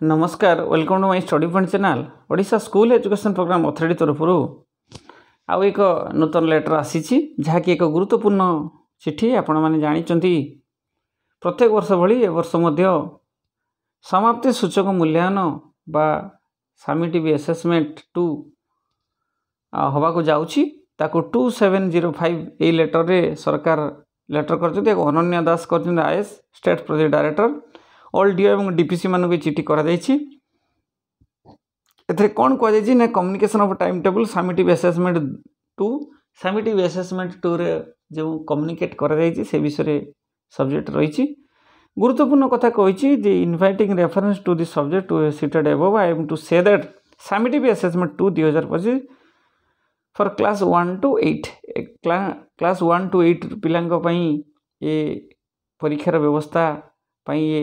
नमस्कार welcome to my study point channel Odisha school education programme authority तरफ आउ एक नूतन लेटर आसी जहाँकि एक गुरुत्वपूर्ण चिठी आपण मैंने जानी प्रत्येक वर्ष भली ए वर्ष मध्य समाप्ति सूचक मूल्यांकन बा समेटिव असेसमेंट 2 हवा को जाउछि ताको 2705 ए लेटर रे सरकार लेटर कर अनन्या दास कर IAS state project director all DO एवं डीपीसी मानक चिठी करा कौन कहुई ना communication of time table summative assessment 2 रे जो कम्युनिकेट करा से विषय सब्जेक्ट रही गुरुत्वपूर्ण कथा कही inviting reference to this subject to cited above I am to say that summative assessment 2 2025 for class 1 to 8 class 1 to 8 पिलांई ये परीक्षार व्यवस्था ये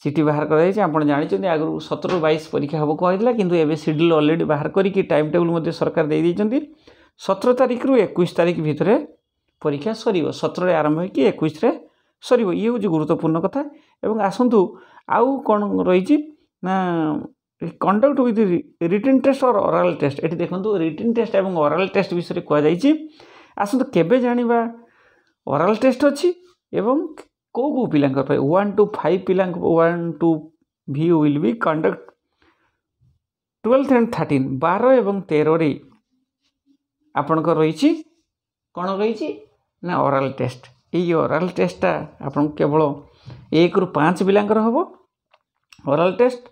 चिठी बाहर कर आप जानते आगु 17 22 परीक्षा हम कहला किंतु एवं शेड्यूल ऑलरेडी बाहर करके टाइम टेबल सरकार दे 17 तारिख रु 21 तारिख भितर परीक्षा सर 17 आरंभ हो 21 सर ये हूँ गुरुत्वपूर्ण कथा एवं आसतु आउ कौन रही ना कंडक्ट विथ रिटन टेस्ट और ओराल टेस्ट ये देखो रिटन टेस्ट और ओराल टेस्ट विषय कहुई आसतु केबे जानिबा ओराल टेस्ट अच्छी एवं को पिला 1 to 5 पिला 1 to view will be conduct 12th and 13 12 एवं 13 रे आपनकर रही कौन रही ना ओराल टेस्ट ये ओराल टेस्टा आपन केवल 1 ରୁ 5 पिलांकर हम ओराल टेस्ट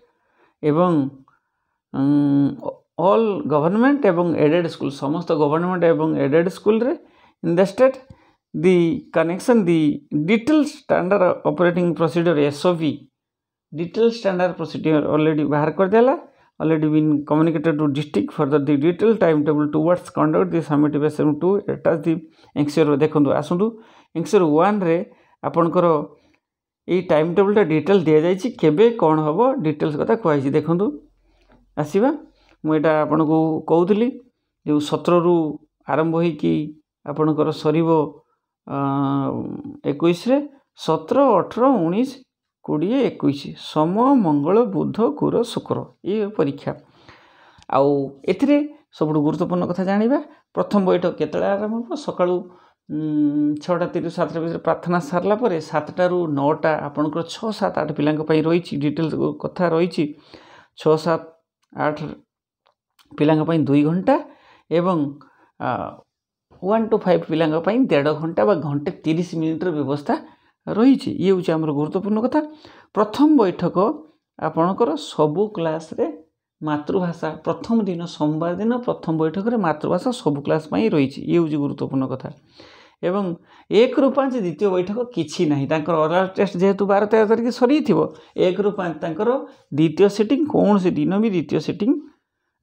एवं ऑल गवर्नमेंट एवं एडेड स्कूल समस्त गवर्नमेंट एवं एडेड स्कूल रे in the state the connection the detailed standard operating procedure SOP detailed standard procedure already bahar kar dela already been communicated to district further the detailed timetable towards conduct the summative assessment 2 attach the anxure देखंतु आसंतु anxure 1 रे आपनकर ए time table detail दिया जाइछि केबे कोन हबो details कथा कहैछि देखंतु आसीबा मु एटा आपनको कहउतली जो 17 रु आरंभ होई कि आपनकर सरीबो 21 रे 17 18 19 20 21 सोम मंगल बुध गुर शुक्र ये परीक्षा आउ एथिरे सबुठ गुरुत्वपूर्ण कथा जानिबा प्रथम बैठक केतला आरंभ हो सकाळू 6:30 7 बजे प्रार्थना सारला परे 7टा रु 9टा आपनकर 6 7 8 पिलांक पई रहिछि डिटेल्स कथा रहिछि 6 7 8 पिलांक पई 2 घंटा एवं 1 to 5 पिलांक पई 1.5 घंटा बा घंटे 30 मिनिट व्यवस्था रही ये हूँ आम गुरुत्वपूर्ण कथा प्रथम बैठक आपणकर सबू क्लास रे मातृभाषा प्रथम दिन सोमवार दिन प्रथम बैठक रे मातृभाषा सबू क्लास पई रही ये हूँ गुरुत्वपूर्ण कथा एवं 1 ରୁ 5 द्वितीय बैठक किछि नाही तांकर ओरल टेस्ट जेहेतु 12 13 तारिख सरी थिबो 1 ରୁ 5 तांकर द्वितीय सेटिंग कौन से दिन भी द्वितीय सेटिंग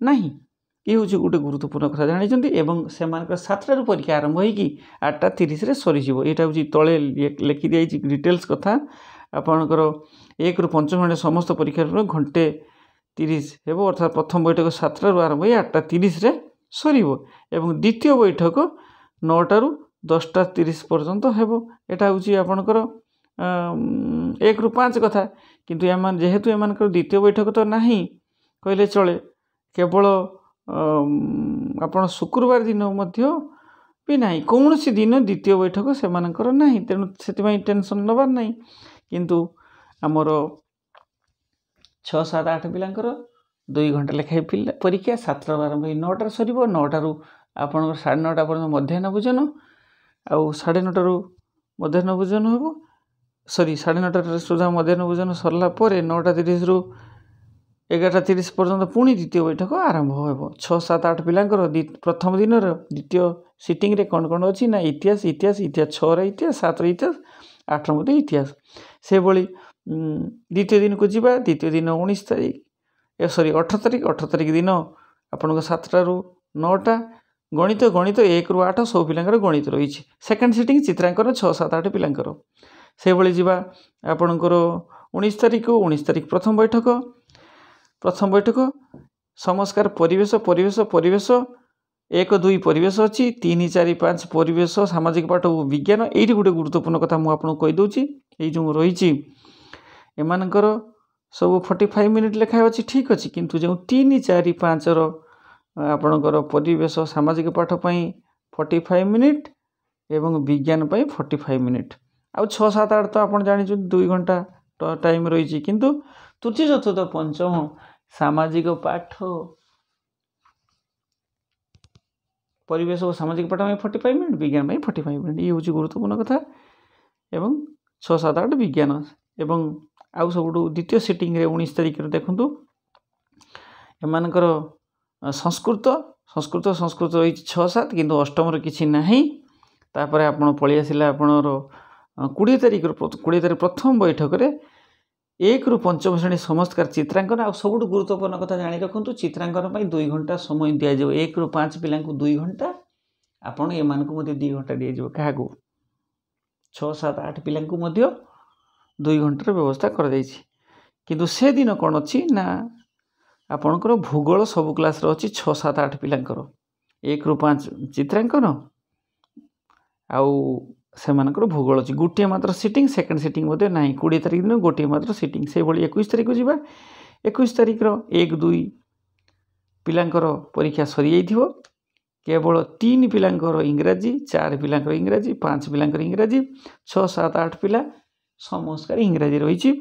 नहीं ये हूँ गोटे गुरुत्वपूर्ण कथा जानी एवं से 7टारू परीक्षा आरंभ हो 8:30 रे सरीज यहाँ हूँ तले लिखि दी डिटेल्स कथा आपणकर 1 ରୁ 5 घंटे समस्त परीक्षा घंटे 30 हे अर्थात प्रथम बैठक 7टारू आरंभ हो 8:30 रे सर एवं द्वितीय बैठक 9टारू 10:30 पर्यंत हेबो एटा हूँ आपणकर 1 ରୁ 5 कथा किंतु एमान जेहेतु एमानकर द्वितीय बैठक तो नहीं कहले चले केवल आपण शुक्रवार दिन मध्य भी नहीं कौन सी दिन द्वितीय बैठक से नहीं तेणु से टेंशन नबार नहीं किंतु आमर 6 7 8 पिलांकर 2 घंटा लेखाएं परीक्षा 7 आरंभ 9टार सर 9टारू आप 9:30 पर्यटन मध्याह्न भोजन आउ 9:30 मध्याह्न भोजन हम सरी 9:30 सुधा मध्याह्न भोजन सरला 9:30 रु 11:30 पर्यंत पुणी द्वितीय बैठक आरंभ हो 6 7 8 पिलांकर प्रथम दिन द्वितीय सिटिंग रे कौन कौन अच्छी ना इतिहास इतिहास इतिहास 6 इतिहास 7 इतिहास 8 मध्य इतिहास से भली द्वितीय दिन को जीवा द्वितीय दिन 19 तारिख सॉरी 18 तारिख दिन आपन 7टारू 9टा गणित गणित 1 ରୁ 8 सब पिलांकर गणित रही सेकेंड सिटिंग चित्रांकन 6 7 8 पिलांकर से भली जीवा आपनकर 19 तारिख प्रथम बैठक समस्कार परिवेश परिवेश परिवेश 1 2 परिवेश अच्छी 3 4 5 परिवेश सामाजिक पाठ विज्ञान ये गोटे गुरुत्वपूर्ण कथा मुझे आपको कहीदे ये जो रही एमानकर सब 45 मिनिट लेखाएं अच्छी ठीक अच्छे किंतु जो 3, 4, 5 आपणकर परिवेश सामाजिक पाठ पर 45 मिनिट एवं विज्ञान पर 45 मिनिट आउ 6, 7, 8 तो आप जानी 2 घंटा टाइम रही किंतु तृतीय चतुर्थ पंचम सामाजिक पाठ परिवेश और सामाजिक पाठ में 45 मिनिट विज्ञान में 45 मिनिट ये हूँ गुरुत्वपूर्ण कथा एवं 6, 7, 8 विज्ञान एवं आउ सब द्वितीय सिटिंग रे 19 तारिख देखु एमानकर संस्कृत संस्कृत संस्कृत रही 6, 7 किंतु अष्टम किसी ना तापर आप पलि आसला आपणर 20 तारिख प्रथम बैठक रे 1 ରୁ 5ମ श्रेणी समस्तकार चित्रांकन आ सब गुरुत्वपूर्ण कथा जानी रखु चित्रांकन 2 घंटा समय दि जाव 1 ରୁ 5 पिला 2 घंटा आपण एमान 2 घंटा दि जाव क्या 6, 7, 8 पिला 2 घंटार व्यवस्था कर किंतु से दिन कौन अच्छी ना आपणकर भूगोल सब क्लास अच्छी 6, 7, 8 पिलांकर 1 ରୁ 5 चित्रांकन आउ से भूगोल अच्छी गोटे मात्र सिटिंग सेकेंड सिटिंग ना 20 तारिख दिन गोटे मात्र सिटिंग से 21 तारिख को जावा 21 तारिख 1, 2 पिलांकर परीक्षा सरी जाइथिबो केवल 3 पिलांकर इंग्राजी 4 पिलांकर इंग्राजी 5 पिलांकर इंग्राजी 6, 7, 8 पिला समस्कार इंग्राजी रही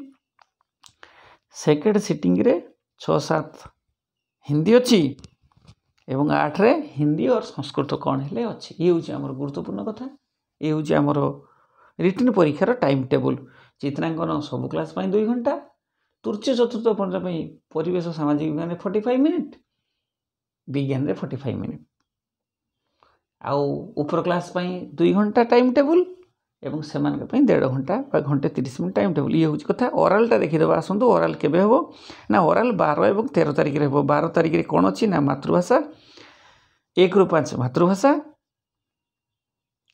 सेकेंड सिटिंग रे 6, 7 हिंदी अच्छी एवं 8 रे हिंदी और संस्कृत कौन है अच्छी ये हूँ आम गुरुत्वपूर्ण कथा ये हूँ आमर रिटन परीक्षार टाइम टेबल चित्रांकन सब क्लास 2 घंटा तृतीय चतुर्थ पंचम परिवेश सामाजिक विज्ञान 45 मिनिट विज्ञान रे 45 मिनिट आउ ऊपर क्लास 2 घंटा टाइम टेबल एवं से 1.5 घंटा घंटे 30 मिनिट टाइम टेबल ये हूँ कथा ओरालटा देखीदेव आसतु ओराल केबे हेबो ना ओराल 12 एवं 13 तारिख रे हेबो 12 तारिख रे कौन अच्छी ना मातृभाषा 1 ରୁ 5 मातृभाषा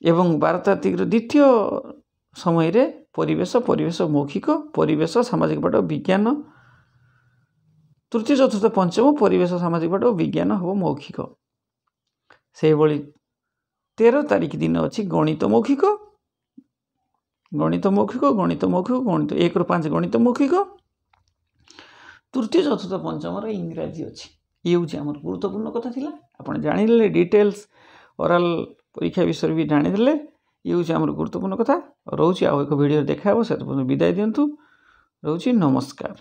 एवं 12 तारिख द्वितीय समय रे परिवेश परिवेश मौखिक परिवेश सामाजिक पाठ विज्ञान तृतीय चतुर्थ पंचम परिवेश सामाजिक पाठ विज्ञान हम मौखिक से 13 तारिख दिन अच्छी गणित मौखिक गणित 1 ରୁ 5 गणित मौखिक तृतीय चतुर्थ पंचम इंग्राजी अच्छी ये हूँ आम गुरुत्वपूर्ण कथा थिला आपण जानिले डिटेल्स ओराल परीक्षा विषय भी जानिदेले ये हूँ आम गुरुत्वपूर्ण कथा रोचे आउ एक वीडियो देखा से विदाय दिंतु रोचे नमस्कार।